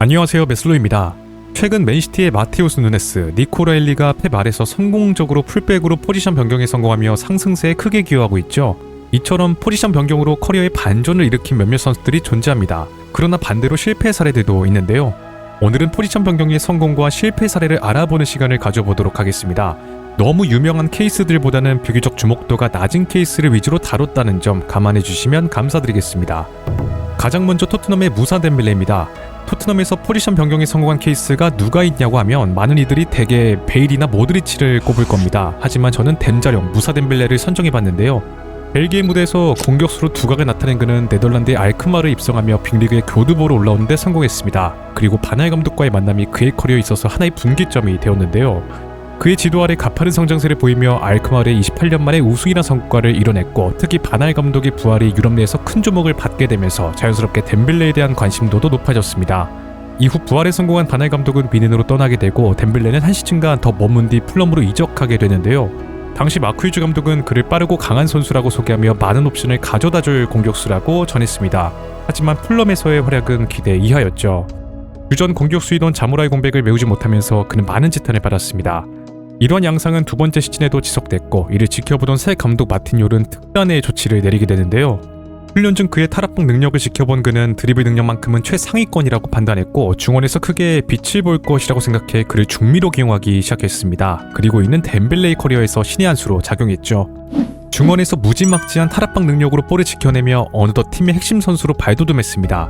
안녕하세요, 메슬로입니다. 최근 맨시티의 마테우스 누네스, 니코 라일리가 펩 아래서 성공적으로 풀백으로 포지션 변경에 성공하며 상승세에 크게 기여하고 있죠. 이처럼 포지션 변경으로 커리어의 반전을 일으킨 몇몇 선수들이 존재합니다. 그러나 반대로 실패 사례들도 있는데요. 오늘은 포지션 변경의 성공과 실패 사례를 알아보는 시간을 가져보도록 하겠습니다. 너무 유명한 케이스들보다는 비교적 주목도가 낮은 케이스를 위주로 다뤘다는 점 감안해 주시면 감사드리겠습니다. 가장 먼저 토트넘의 무사 덴벨레입니다. 토트넘에서 포지션 변경에 성공한 케이스가 누가 있냐고 하면 많은 이들이 대개 베일이나 모드리치를 꼽을 겁니다. 하지만 저는 덴자령 무사 덴벨레를 선정해봤는데요. 벨기에 무대에서 공격수로 두각을 나타낸 그는 네덜란드의 알크마르에 입성하며 빅리그의 교두보로 올라오는데 성공했습니다. 그리고 바날 감독과의 만남이 그의 커리어에 있어서 하나의 분기점이 되었는데요. 그의 지도 아래 가파른 성장세를 보이며 알크마르의 28년 만에 우승이라는 성과를 이뤄냈고, 특히 바날 감독의 부활이 유럽 내에서 큰 주목을 받게 되면서 자연스럽게 덴벨레에 대한 관심도도 높아졌습니다. 이후 부활에 성공한 바날 감독은 미넨으로 떠나게 되고, 덴벨레는 한 시즌간 더 머문 뒤 풀럼으로 이적하게 되는데요. 당시 마크 휴즈 감독은 그를 빠르고 강한 선수라고 소개하며 많은 옵션을 가져다줄 공격수라고 전했습니다. 하지만 풀럼에서의 활약은 기대 이하였죠. 유전 공격수이던 자모라의 공백을 메우지 못하면서 그는 많은 지탄을 받았습니다. 이러한 양상은 두 번째 시즌에도 지속됐고, 이를 지켜보던 새 감독 마틴 욜은 특단의 조치를 내리게 되는데요. 훈련 중 그의 탈압박 능력을 지켜본 그는 드리블 능력만큼은 최상위권이라고 판단했고, 중원에서 크게 빛을 볼 것이라고 생각해 그를 중미로 기용하기 시작했습니다. 그리고 이는 덴벨레의 커리어에서 신의 한 수로 작용했죠. 중원에서 무지막지한 탈압박 능력으로 볼을 지켜내며 어느덧 팀의 핵심 선수로 발돋움했습니다.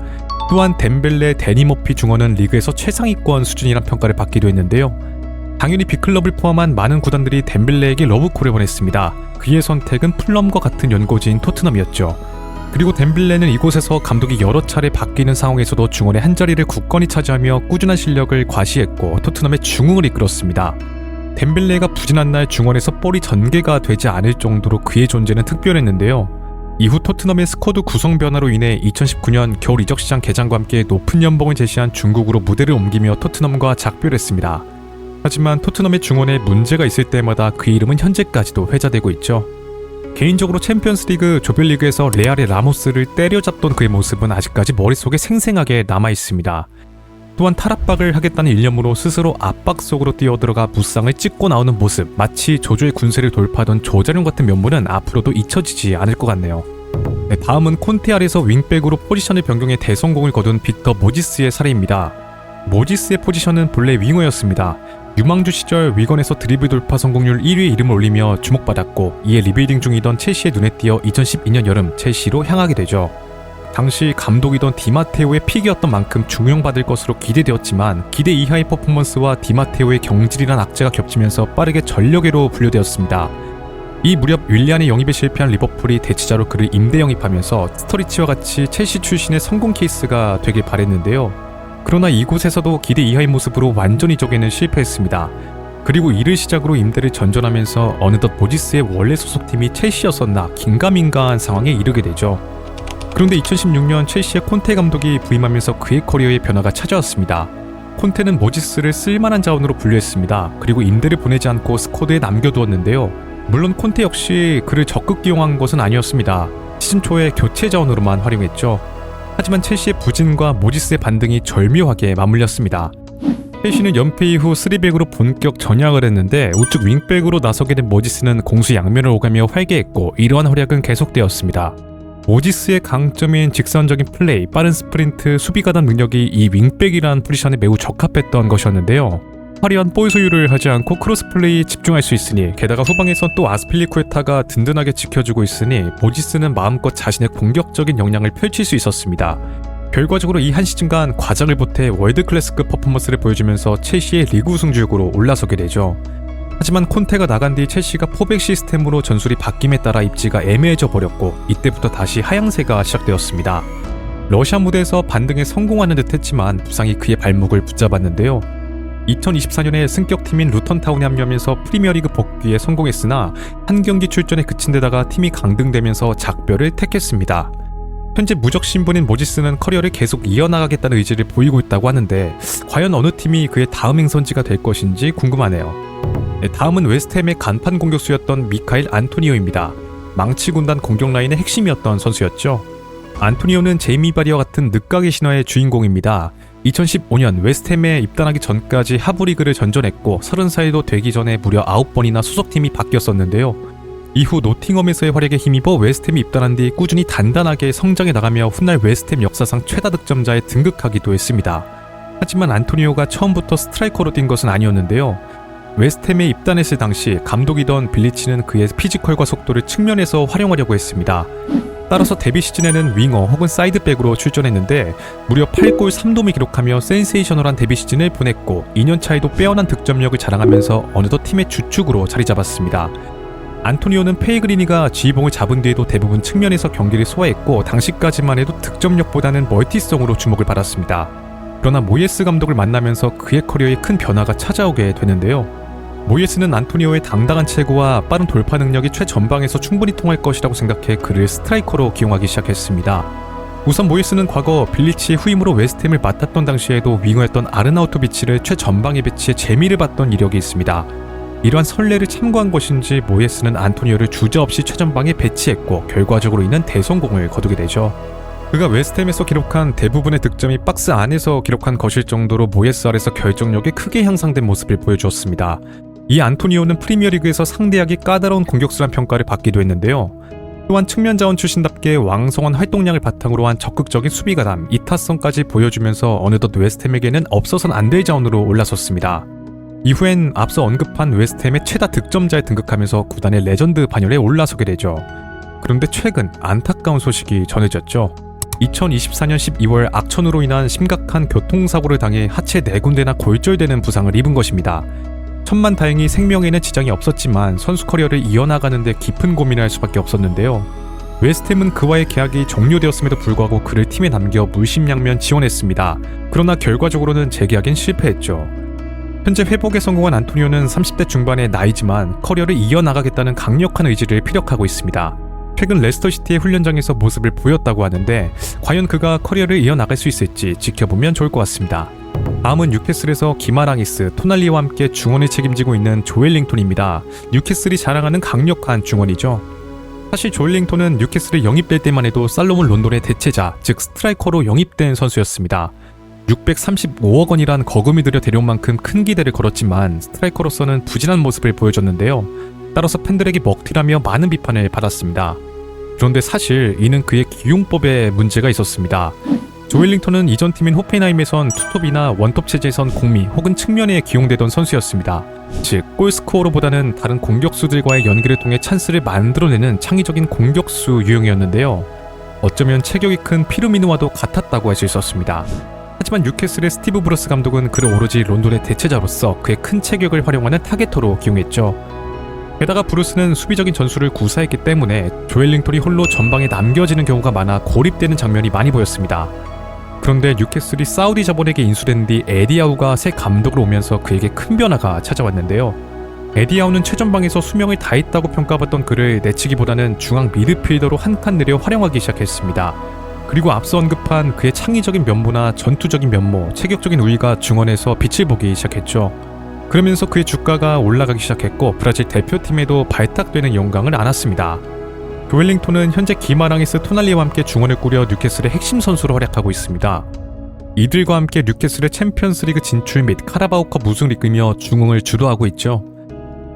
또한 덴벨레, 데니 머피 중원은 리그에서 최상위권 수준이란 평가를 받기도 했는데요. 당연히 빅클럽을 포함한 많은 구단들이 덴벨레에게 러브콜을 보냈습니다. 그의 선택은 풀럼과 같은 연고지인 토트넘이었죠. 그리고 덴벨레는 이곳에서 감독이 여러 차례 바뀌는 상황에서도 중원의 한자리를 굳건히 차지하며 꾸준한 실력을 과시했고, 토트넘의 중흥을 이끌었습니다. 덴벨레가 부진한 날 중원에서 볼이 전개가 되지 않을 정도로 그의 존재는 특별했는데요. 이후 토트넘의 스쿼드 구성 변화로 인해 2019년 겨울 이적 시장 개장과 함께 높은 연봉을 제시한 중국으로 무대를 옮기며 토트넘과 작별했습니다. 하지만 토트넘의 중원에 문제가 있을 때마다 그의 이름은 현재까지도 회자되고 있죠. 개인적으로 챔피언스리그 조별리그에서 레알의 라모스를 때려잡던 그의 모습은 아직까지 머릿속에 생생하게 남아있습니다. 또한 탈압박을 하겠다는 일념으로 스스로 압박 속으로 뛰어들어가 무쌍을 찍고 나오는 모습, 마치 조조의 군세를 돌파하던 조자룡 같은 면모는 앞으로도 잊혀지지 않을 것 같네요. 다음은 콘테 아래서 윙백으로 포지션을 변경해 대성공을 거둔 빅터 모지스의 사례입니다. 모지스의 포지션은 본래 윙어였습니다. 유망주 시절 위건에서 드리블 돌파 성공률 1위에 이름을 올리며 주목받았고, 이에 리빌딩 중이던 첼시의 눈에 띄어 2012년 여름 첼시로 향하게 되죠. 당시 감독이던 디마테오의 픽이었던 만큼 중용받을 것으로 기대되었지만, 기대 이하의 퍼포먼스와 디마테오의 경질이란 악재가 겹치면서 빠르게 전력외로 분류되었습니다. 이 무렵 윌리안의 영입에 실패한 리버풀이 대치자로 그를 임대 영입하면서 스터리치와 같이 첼시 출신의 성공 케이스가 되길 바랬는데요. 그러나 이곳에서도 기대 이하의 모습으로 완전히 적에는 실패했습니다. 그리고 이를 시작으로 임대를 전전하면서 어느덧 모지스의 원래 소속팀이 첼시였었나 긴가민가한 상황에 이르게 되죠. 그런데 2016년 첼시의 콘테 감독이 부임하면서 그의 커리어의 변화가 찾아왔습니다. 콘테는 모지스를 쓸만한 자원으로 분류했습니다. 그리고 임대를 보내지 않고 스쿼드에 남겨두었는데요. 물론 콘테 역시 그를 적극 기용한 것은 아니었습니다. 시즌 초에 교체 자원으로만 활용했죠. 하지만 첼시의 부진과 모지스의 반등이 절묘하게 맞물렸습니다. 첼시는 연패 이후 3백으로 본격 전향을 했는데, 우측 윙백으로 나서게 된 모지스는 공수 양면을 오가며 활개했고, 이러한 활약은 계속되었습니다. 모지스의 강점인 직선적인 플레이, 빠른 스프린트, 수비 가담 능력이 이 윙백이라는 포지션에 매우 적합했던 것이었는데요. 화려한 볼 소유를 하지 않고 크로스 플레이에 집중할 수 있으니, 게다가 후방에선 또 아스필리쿠에타가 든든하게 지켜주고 있으니 모지스는 마음껏 자신의 공격적인 역량을 펼칠 수 있었습니다. 결과적으로 이 한 시즌간 과장을 보태 월드클래스급 퍼포먼스를 보여주면서 첼시의 리그 우승주역으로 올라서게 되죠. 하지만 콘테가 나간 뒤 첼시가 포백 시스템으로 전술이 바뀜에 따라 입지가 애매해져 버렸고, 이때부터 다시 하향세가 시작되었습니다. 러시아 무대에서 반등에 성공하는 듯 했지만 부상이 그의 발목을 붙잡았는데요. 2024년에 승격팀인 루턴타운에 합류하면서 프리미어리그 복귀에 성공했으나 한 경기 출전에 그친 데다가 팀이 강등되면서 작별을 택했습니다. 현재 무적 신분인 모지스는 커리어를 계속 이어나가겠다는 의지를 보이고 있다고 하는데, 과연 어느 팀이 그의 다음 행선지가 될 것인지 궁금하네요. 다음은 웨스트햄의 간판 공격수였던 미카엘 안토니오입니다. 망치 군단 공격 라인의 핵심이었던 선수였죠. 안토니오는 제이미 바리와 같은 늦가게 신화의 주인공입니다. 2015년 웨스트햄에 입단하기 전까지 하부리그를 전전했고 30살도 되기 전에 무려 9번이나 소속팀이 바뀌었었는데요. 이후 노팅엄에서의 활약에 힘입어 웨스트햄에 입단한 뒤 꾸준히 단단하게 성장해 나가며 훗날 웨스트햄 역사상 최다 득점자에 등극하기도 했습니다. 하지만 안토니오가 처음부터 스트라이커로 뛴 것은 아니었는데요. 웨스트햄에 입단했을 당시 감독이던 빌리치는 그의 피지컬과 속도를 측면에서 활용하려고 했습니다. 따라서 데뷔 시즌에는 윙어 혹은 사이드백으로 출전했는데 무려 8골 3도움을 기록하며 센세이셔널한 데뷔 시즌을 보냈고 2년 차에도 빼어난 득점력을 자랑하면서 어느덧 팀의 주축으로 자리 잡았습니다. 안토니오는 페이그리니가 지휘봉을 잡은 뒤에도 대부분 측면에서 경기를 소화했고 당시까지만 해도 득점력보다는 멀티성으로 주목을 받았습니다. 그러나 모예스 감독을 만나면서 그의 커리어에 큰 변화가 찾아오게 되는데요. 모예스는 안토니오의 당당한 체구와 빠른 돌파 능력이 최전방에서 충분히 통할 것이라고 생각해 그를 스트라이커로 기용하기 시작했습니다. 우선 모예스는 과거 빌리치의 후임으로 웨스트햄을 맡았던 당시에도 윙어였던 아르나우토비치를 최전방에 배치해 재미를 봤던 이력이 있습니다. 이러한 선례를 참고한 것인지 모예스는 안토니오를 주저없이 최전방에 배치했고 결과적으로 이는 대성공을 거두게 되죠. 그가 웨스트햄에서 기록한 대부분의 득점이 박스 안에서 기록한 것일 정도로 모예스 아래서 결정력이 크게 향상된 모습을 보여주었습니다. 이 안토니오는 프리미어리그에서 상대하기 까다로운 공격수란 평가를 받기도 했는데요. 또한 측면 자원 출신답게 왕성한 활동량을 바탕으로 한 적극적인 수비가담, 이타성까지 보여주면서 어느덧 웨스트햄에게는 없어선 안 될 자원으로 올라섰습니다. 이후엔 앞서 언급한 웨스트햄의 최다 득점자에 등극하면서 구단의 레전드 반열에 올라서게 되죠. 그런데 최근 안타까운 소식이 전해졌죠. 2024년 12월 악천후로 인한 심각한 교통사고를 당해 하체 4군데나 골절되는 부상을 입은 것입니다. 천만다행히 생명에는 지장이 없었지만 선수 커리어를 이어나가는 데 깊은 고민을 할 수밖에 없었는데요. 웨스트햄은 그와의 계약이 종료되었음에도 불구하고 그를 팀에 남겨 물심양면 지원했습니다. 그러나 결과적으로는 재계약엔 실패했죠. 현재 회복에 성공한 안토니오는 30대 중반의 나이지만 커리어를 이어나가겠다는 강력한 의지를 피력하고 있습니다. 최근 레스터시티의 훈련장에서 모습을 보였다고 하는데 과연 그가 커리어를 이어나갈 수 있을지 지켜보면 좋을 것 같습니다. 다음은 뉴캐슬에서 기마랑이스, 토날리와 함께 중원을 책임지고 있는 조엘링톤입니다. 뉴캐슬이 자랑하는 강력한 중원이죠. 사실 조엘링톤은 뉴캐슬에 영입될 때만 해도 살로몬 론돈의 대체자, 즉 스트라이커로 영입된 선수였습니다. 635억 원이란 거금이 들여 데려온 만큼 큰 기대를 걸었지만 스트라이커로서는 부진한 모습을 보여줬는데요. 따라서 팬들에게 먹튀라며 많은 비판을 받았습니다. 그런데 사실 이는 그의 기용법에 문제가 있었습니다. 조엘링턴은 이전 팀인 호펜하임에선 투톱이나 원톱 체제에선 공미 혹은 측면에 기용되던 선수였습니다. 즉 골스코어로보다는 다른 공격수들과의 연기를 통해 찬스를 만들어내는 창의적인 공격수 유형이었는데요. 어쩌면 체격이 큰 피르미누와도 같았다고 할 수 있었습니다. 하지만 뉴캐슬의 스티브 브루스 감독은 그를 오로지 론돈의 대체자로서 그의 큰 체격을 활용하는 타겟터로 기용했죠. 게다가 브루스는 수비적인 전술을 구사했기 때문에 조엘링턴이 홀로 전방에 남겨지는 경우가 많아 고립되는 장면이 많이 보였습니다. 그런데 뉴캐슬이 사우디 자본에게 인수된 뒤 에디아우가 새 감독으로 오면서 그에게 큰 변화가 찾아왔는데요. 에디아우는 최전방에서 수명을 다했다고 평가받던 그를 내치기보다는 중앙 미드필더로 한 칸 내려 활용하기 시작했습니다. 그리고 앞서 언급한 그의 창의적인 면모나 전투적인 면모, 체격적인 우위가 중원에서 빛을 보기 시작했죠. 그러면서 그의 주가가 올라가기 시작했고 브라질 대표팀에도 발탁되는 영광을 안았습니다. 조엘링톤은 현재 기마랑이스 토날리와 함께 중원을 꾸려 뉴캐슬의 핵심 선수로 활약하고 있습니다. 이들과 함께 뉴캐슬의 챔피언스리그 진출 및 카라바오컵 우승을 이끌며 중흥을 주도하고 있죠.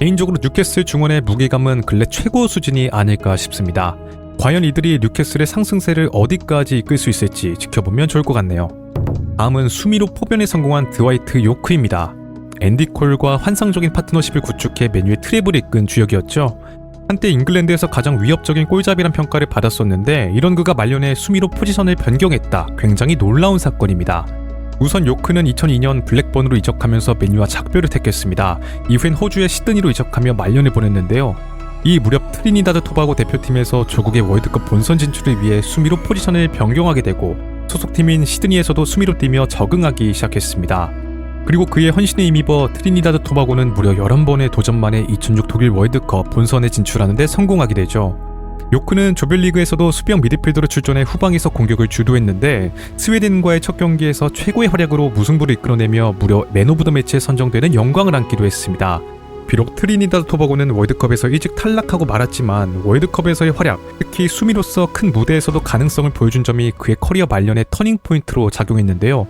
개인적으로 뉴캐슬 중원의 무게감은 근래 최고 수준이 아닐까 싶습니다. 과연 이들이 뉴캐슬의 상승세를 어디까지 이끌 수 있을지 지켜보면 좋을 것 같네요. 다음은 수미로 포변에 성공한 드와이트 요크입니다. 앤디 콜과 환상적인 파트너십을 구축해 맨유의 트래블을 이끈 주역이었죠. 한때 잉글랜드에서 가장 위협적인 골잡이란 평가를 받았었는데 이런 그가 말년에 수미로 포지션을 변경했다. 굉장히 놀라운 사건입니다. 우선 요크는 2002년 블랙번으로 이적하면서 맨유와 작별을 택했습니다. 이후엔 호주의 시드니로 이적하며 말년을 보냈는데요. 이 무렵 트리니다드 토바고 대표팀에서 조국의 월드컵 본선 진출을 위해 수미로 포지션을 변경하게 되고 소속팀인 시드니에서도 수미로 뛰며 적응하기 시작했습니다. 그리고 그의 헌신에 힘입어 트리니다드 토바고는 무려 11번의 도전 만에 2006 독일 월드컵 본선에 진출하는 데 성공하게 되죠. 요크는 조별리그에서도 수비형 미드필더로 출전해 후방에서 공격을 주도했는데 스웨덴과의 첫 경기에서 최고의 활약으로 무승부를 이끌어내며 무려 맨 오브 더 매치에 선정되는 영광을 안기도 했습니다. 비록 트리니다드 토바고는 월드컵에서 일찍 탈락하고 말았지만 월드컵에서의 활약, 특히 수미로서 큰 무대에서도 가능성을 보여준 점이 그의 커리어 말년의 터닝포인트로 작용했는데요.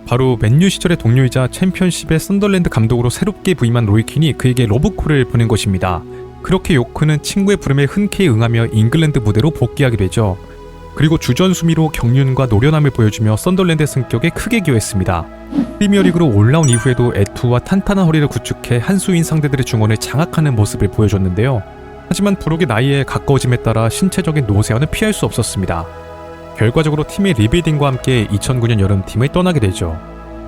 바로 맨유 시절의 동료이자 챔피언십의 썬덜랜드 감독으로 새롭게 부임한 로이킨이 그에게 러브콜을 보낸 것입니다. 그렇게 요크는 친구의 부름에 흔쾌히 응하며 잉글랜드 무대로 복귀하게 되죠. 그리고 주전 수미로 경륜과 노련함을 보여주며 썬덜랜드의 승격에 크게 기여했습니다. 프리미어리그로 올라온 이후에도 애투와 탄탄한 허리를 구축해 한수인 상대들의 중원을 장악하는 모습을 보여줬는데요. 하지만 부록의 나이에 가까워짐에 따라 신체적인 노쇠화는 피할 수 없었습니다. 결과적으로 팀의 리빌딩과 함께 2009년 여름 팀을 떠나게 되죠.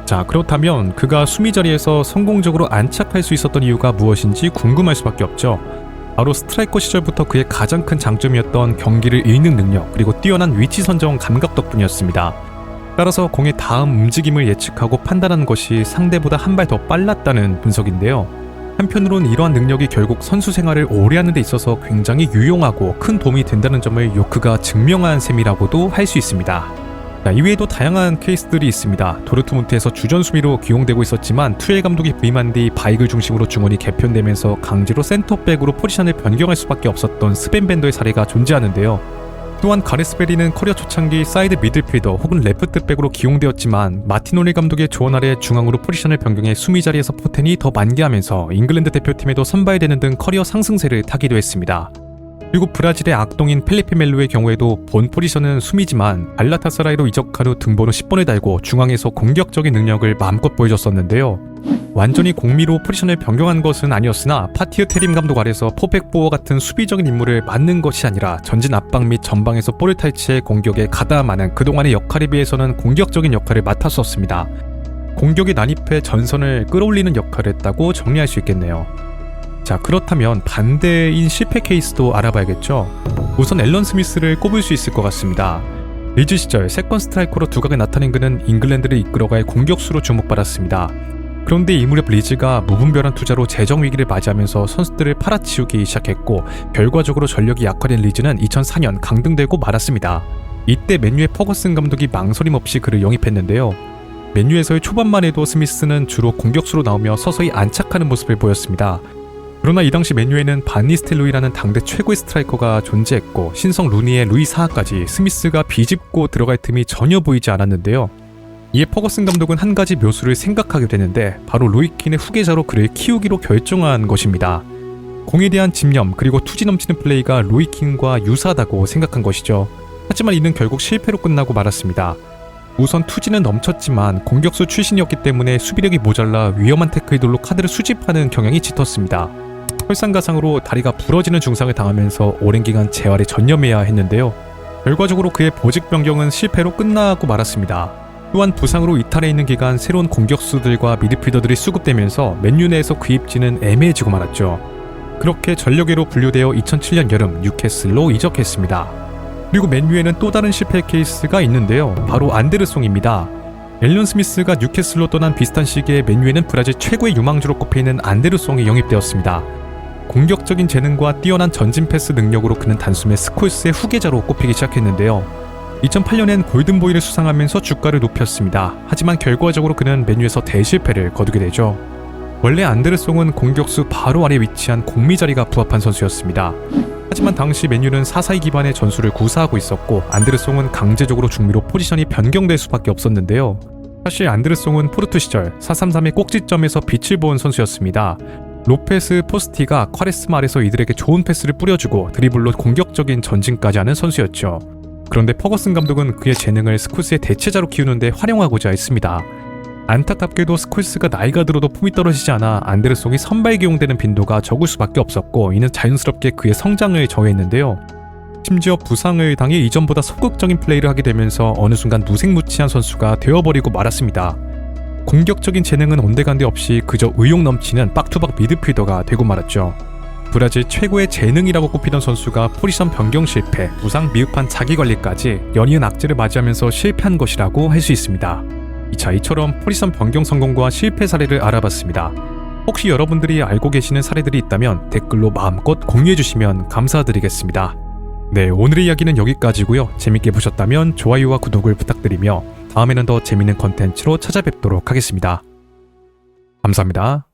자, 그렇다면 그가 수미 자리에서 성공적으로 안착할 수 있었던 이유가 무엇인지 궁금할 수밖에 없죠. 바로 스트라이커 시절부터 그의 가장 큰 장점이었던 경기를 읽는 능력, 그리고 뛰어난 위치 선정 감각 덕분이었습니다. 따라서 공의 다음 움직임을 예측하고 판단하는 것이 상대보다 한 발 더 빨랐다는 분석인데요. 한편으론 이러한 능력이 결국 선수 생활을 오래 하는 데 있어서 굉장히 유용하고 큰 도움이 된다는 점을 요크가 증명한 셈이라고도 할 수 있습니다. 자, 이외에도 다양한 케이스들이 있습니다. 도르트문트에서 주전 수비로 기용되고 있었지만 투엘 감독이 부임한 뒤 바이글 중심으로 중원이 개편되면서 강제로 센터백으로 포지션을 변경할 수밖에 없었던 스벤 벤더의 사례가 존재하는데요. 또한 가레스 베리는 커리어 초창기 사이드 미들필더 혹은 레프트백으로 기용되었지만 마틴 오닐 감독의 조언 아래 중앙으로 포지션을 변경해 수미 자리에서 포텐이 더 만개하면서 잉글랜드 대표팀에도 선발되는 등 커리어 상승세를 타기도 했습니다. 그리고 브라질의 악동인 펠리페 멜로의 경우에도 본 포지션은 수미지만 갈라타사라이로 이적한 후 등번호 10번을 달고 중앙에서 공격적인 능력을 마음껏 보여줬었는데요. 완전히 공미로 포지션을 변경한 것은 아니었으나 파티어 테림 감독 아래서 포백보어 같은 수비적인 임무를 맡는 것이 아니라 전진 압박 및 전방에서 볼을 탈취해 공격에 가담하는 그동안의 역할에 비해서는 공격적인 역할을 맡았었습니다. 공격에 난입해 전선을 끌어올리는 역할을 했다고 정리할 수 있겠네요. 자, 그렇다면 반대인 실패 케이스도 알아봐야겠죠. 우선 앨런 스미스를 꼽을 수 있을 것 같습니다. 리즈 시절 세컨 스트라이커로 두각을 나타낸 그는 잉글랜드를 이끌어갈 공격수로 주목받았습니다. 그런데 이 무렵 리즈가 무분별한 투자로 재정 위기를 맞이하면서 선수들을 팔아치우기 시작했고 결과적으로 전력이 약화된 리즈는 2004년 강등되고 말았습니다. 이때 맨유의 퍼거슨 감독이 망설임 없이 그를 영입했는데요. 맨유에서의 초반만 해도 스미스는 주로 공격수로 나오며 서서히 안착하는 모습을 보였습니다. 그러나 이 당시 맨유에는 반 니스텔로이라는 당대 최고의 스트라이커가 존재했고 신성 루니의 루이 사하까지 스미스가 비집고 들어갈 틈이 전혀 보이지 않았는데요. 이에 퍼거슨 감독은 한 가지 묘수를 생각하게 되는데 바로 로이킨의 후계자로 그를 키우기로 결정한 것입니다. 공에 대한 집념 그리고 투지 넘치는 플레이가 로이킨과 유사하다고 생각한 것이죠. 하지만 이는 결국 실패로 끝나고 말았습니다. 우선 투지는 넘쳤지만 공격수 출신이었기 때문에 수비력이 모자라 위험한 태클들로 카드를 수집하는 경향이 짙었습니다. 설상가상으로 다리가 부러지는 증상을 당하면서 오랜 기간 재활에 전념해야 했는데요. 결과적으로 그의 보직 변경은 실패로 끝나고 말았습니다. 또한 부상으로 이탈해 있는 기간 새로운 공격수들과 미드필더들이 수급되면서 맨유 내에서 그 입지는 애매해지고 말았죠. 그렇게 전력외로 분류되어 2007년 여름 뉴캐슬로 이적했습니다. 그리고 맨유에는 또 다른 실패 케이스가 있는데요. 바로 안데르송입니다. 앨런 스미스가 뉴캐슬로 떠난 비슷한 시기에 맨유에는 브라질 최고의 유망주로 꼽히는 안데르송이 영입되었습니다. 공격적인 재능과 뛰어난 전진 패스 능력으로 그는 단숨에 스콜스의 후계자로 꼽히기 시작했는데요. 2008년엔 골든보이를 수상하면서 주가를 높였습니다. 하지만 결과적으로 그는 맨유에서 대실패를 거두게 되죠. 원래 안데르송은 공격수 바로 아래 위치한 공미 자리가 부합한 선수였습니다. 하지만 당시 맨유는 4-4-2 기반의 전술을 구사하고 있었고 안데르송은 강제적으로 중미로 포지션이 변경될 수밖에 없었는데요. 사실 안데르송은 포르투 시절 4-3-3의 꼭지점에서 빛을 본 선수였습니다. 로페스 포스티가 콰레스마 아래서 이들에게 좋은 패스를 뿌려주고 드리블로 공격적인 전진까지 하는 선수였죠. 그런데 퍼거슨 감독은 그의 재능을 스콜스의 대체자로 키우는데 활용하고자 했습니다. 안타깝게도 스콜스가 나이가 들어도 폼이 떨어지지 않아 안데르송이 선발 기용되는 빈도가 적을 수밖에 없었고 이는 자연스럽게 그의 성장을 저해했는데요. 심지어 부상을 당해 이전보다 소극적인 플레이를 하게 되면서 어느 순간 무색무취한 선수가 되어버리고 말았습니다. 공격적인 재능은 온데간데 없이 그저 의욕 넘치는 박투박 미드필더가 되고 말았죠. 브라질 최고의 재능이라고 꼽히던 선수가 포지션 변경 실패, 부상 미흡한 자기관리까지 연이은 악재를 맞이하면서 실패한 것이라고 할 수 있습니다. 자, 이처럼 포지션 변경 성공과 실패 사례를 알아봤습니다. 혹시 여러분들이 알고 계시는 사례들이 있다면 댓글로 마음껏 공유해주시면 감사드리겠습니다. 네, 오늘의 이야기는 여기까지고요. 재밌게 보셨다면 좋아요와 구독을 부탁드리며 다음에는 더 재밌는 컨텐츠로 찾아뵙도록 하겠습니다. 감사합니다.